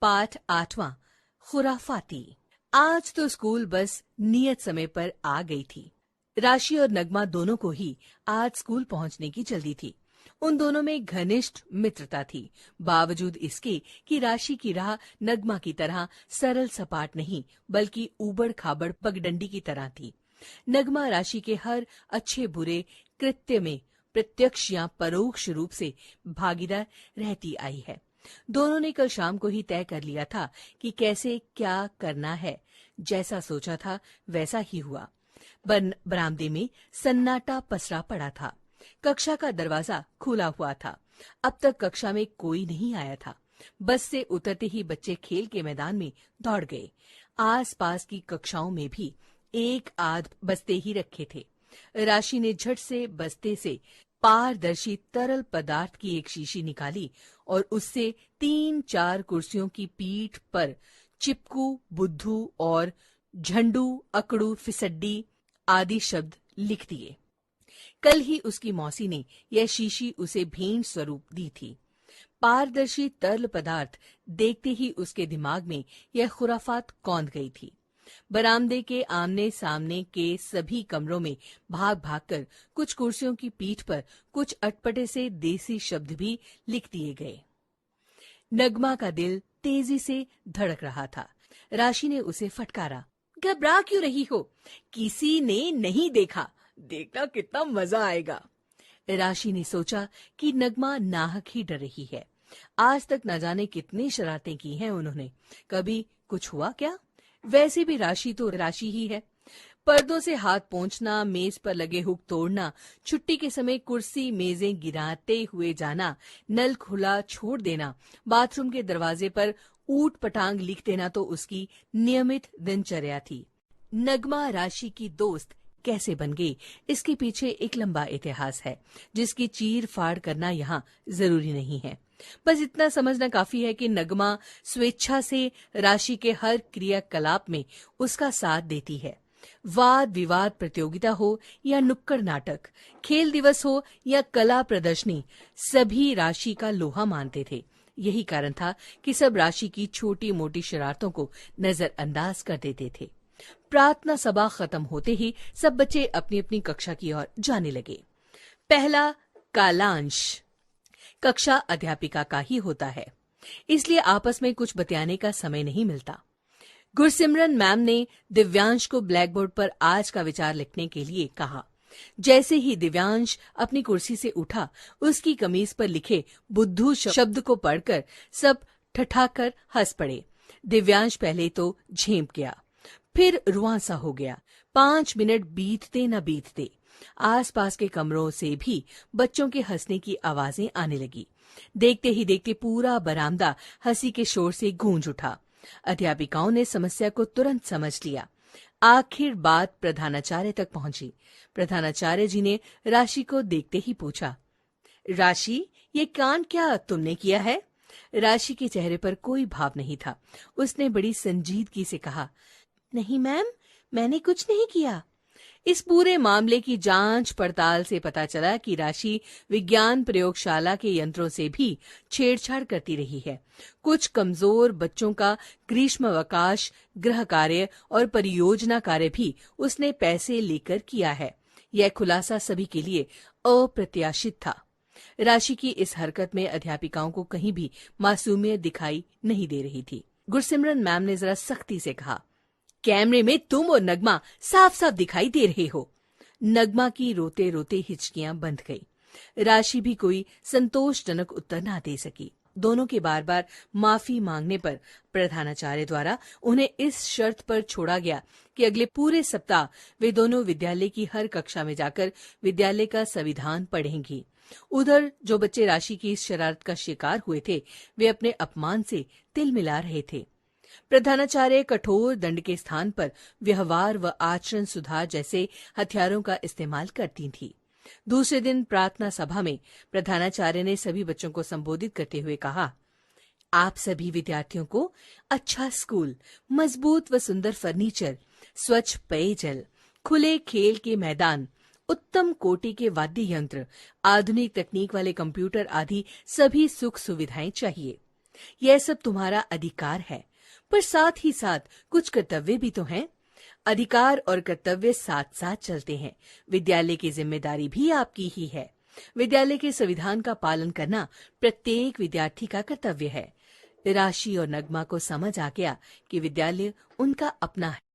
पाठ 8वां, खुराफाती। आज तो स्कूल बस नियत समय पर आ गई थी। राशि और नगमा दोनों को ही आज स्कूल पहुंचने की जल्दी थी। उन दोनों में घनिष्ठ मित्रता थी, बावजूद इसके कि राशि की राह नगमा की तरह सरल सपाट नहीं बल्कि ऊबड़ खाबड़ पगडंडी की तरह थी। नगमा राशि के हर अच्छे बुरे कृत्य में प्रत्यक्ष या परोक्ष रूप से भागीदार रहती आई है। दोनों ने कल शाम को ही तय कर लिया था कि कैसे क्या करना है। जैसा सोचा था वैसा ही हुआ। बरामदे में सन्नाटा पसरा पड़ा था। कक्षा का दरवाजा खुला हुआ था। अब तक कक्षा में कोई नहीं आया था। बस से उतरते ही बच्चे खेल के मैदान में दौड़ गए। आसपास की कक्षाओं में भी एक आध बस्ते ही रखे थे। राशि ने झट से बस्ते से पारदर्शी तरल पदार्थ की एक शीशी निकाली और उससे 3-4 कुर्सियों की पीठ पर चिपकू, बुद्धू और झंडू, अकड़ू, फिसड्डी आदि शब्द लिख दिए। कल ही उसकी मौसी ने यह शीशी उसे भेंट स्वरूप दी थी। पारदर्शी तरल पदार्थ देखते ही उसके दिमाग में यह खुराफात कौंध गई थी। बरामदे के आमने सामने के सभी कमरों में भाग भागकर कुछ कुर्सियों की पीठ पर कुछ अटपटे से देसी शब्द भी लिख दिए गए। नगमा का दिल तेजी से धड़क रहा था। राशि ने उसे फटकारा, घबरा क्यों रही हो? किसी ने नहीं देखा, देखना कितना मजा आएगा। राशि ने सोचा कि नगमा नाहक ही डर रही है। आज तक न जाने कितनी शरारतें की हैं उन्होंने, कभी कुछ हुआ क्या? वैसे भी राशि तो राशि ही है। पर्दों से हाथ पोंछना, मेज पर लगे हुक तोड़ना, छुट्टी के समय कुर्सी मेजें गिराते हुए जाना, नल खुला छोड़ देना, बाथरूम के दरवाजे पर ऊट पटांग लिख देना तो उसकी नियमित दिनचर्या थी। नगमा राशि की दोस्त कैसे बन गई, इसके पीछे एक लंबा इतिहास है जिसकी चीर फाड़ करना यहाँ जरूरी नहीं है। बस इतना समझना काफी है कि नगमा स्वेच्छा से राशि के हर क्रियाकलाप में उसका साथ देती है। वाद विवाद प्रतियोगिता हो या नुक्कड़ नाटक, खेल दिवस हो या कला प्रदर्शनी, सभी राशि का लोहा मानते थे। यही कारण था कि सब राशि की छोटी मोटी शरारतों को नजरअंदाज कर देते थे। प्रार्थना सभा खत्म होते ही सब बच्चे अपनी अपनी कक्षा की ओर जाने लगे। पहला कालांश कक्षा अध्यापिका का ही होता है, इसलिए आपस में कुछ बतियाने का समय नहीं मिलता। गुरसिमरन मैम ने दिव्यांश को ब्लैक बोर्ड पर आज का विचार लिखने के लिए कहा। जैसे ही दिव्यांश अपनी कुर्सी से उठा, उसकी कमीज पर लिखे बुद्धू शब्द को पढ़कर सब ठठाकर हंस पड़े। दिव्यांश पहले तो झेंप गया, फिर रुआंसा हो गया। 5 मिनट बीतते न बीतते आसपास के कमरों से भी बच्चों के हंसने की आवाजें आने लगी। देखते ही देखते पूरा बरामदा हंसी के शोर से गूंज उठा। अध्यापिकाओं ने समस्या को तुरंत समझ लिया। आखिर बात प्रधानाचार्य तक पहुंची। प्रधानाचार्य जी ने राशि को देखते ही पूछा, राशि, ये कांड क्या तुमने किया है? राशि के चेहरे पर कोई भाव नहीं था। उसने बड़ी संजीदगी से कहा, नहीं मैम, मैंने कुछ नहीं किया। इस पूरे मामले की जांच पड़ताल से पता चला कि राशि विज्ञान प्रयोगशाला के यंत्रों से भी छेड़छाड़ करती रही है। कुछ कमजोर बच्चों का ग्रीष्मावकाश गृह कार्य और परियोजना कार्य भी उसने पैसे लेकर किया है। यह खुलासा सभी के लिए अप्रत्याशित था। राशि की इस हरकत में अध्यापिकाओं को कहीं भी मासूमियत दिखाई नहीं दे रही थी। गुरसिमरन मैम ने जरा सख्ती से कहा, कैमरे में तुम और नगमा साफ साफ दिखाई दे रहे हो। नगमा की रोते रोते हिचकियां बंध गई। राशि भी कोई संतोषजनक उत्तर ना दे सकी। दोनों के बार बार माफी मांगने पर प्रधानाचार्य द्वारा उन्हें इस शर्त पर छोड़ा गया कि अगले पूरे सप्ताह वे दोनों विद्यालय की हर कक्षा में जाकर विद्यालय का संविधान पढ़ेंगी। उधर जो बच्चे राशि की इस शरारत का शिकार हुए थे, वे अपने अपमान से तिल मिला रहे थे। प्रधानाचार्य कठोर दंड के स्थान पर व्यवहार व आचरण सुधार जैसे हथियारों का इस्तेमाल करती थी। दूसरे दिन प्रार्थना सभा में प्रधानाचार्य ने सभी बच्चों को संबोधित करते हुए कहा, आप सभी विद्यार्थियों को अच्छा स्कूल, मजबूत व सुंदर फर्नीचर, स्वच्छ पेयजल, खुले खेल के मैदान, उत्तम कोटि के वाद्य यंत्र, आधुनिक तकनीक वाले कंप्यूटर आदि सभी सुख सुविधाएं चाहिए। यह सब तुम्हारा अधिकार है, पर साथ ही साथ कुछ कर्तव्य भी तो हैं। अधिकार और कर्तव्य साथ साथ चलते हैं। विद्यालय की जिम्मेदारी भी आपकी ही है। विद्यालय के संविधान का पालन करना प्रत्येक विद्यार्थी का कर्तव्य है। राशि और नगमा को समझ आ गया कि विद्यालय उनका अपना है।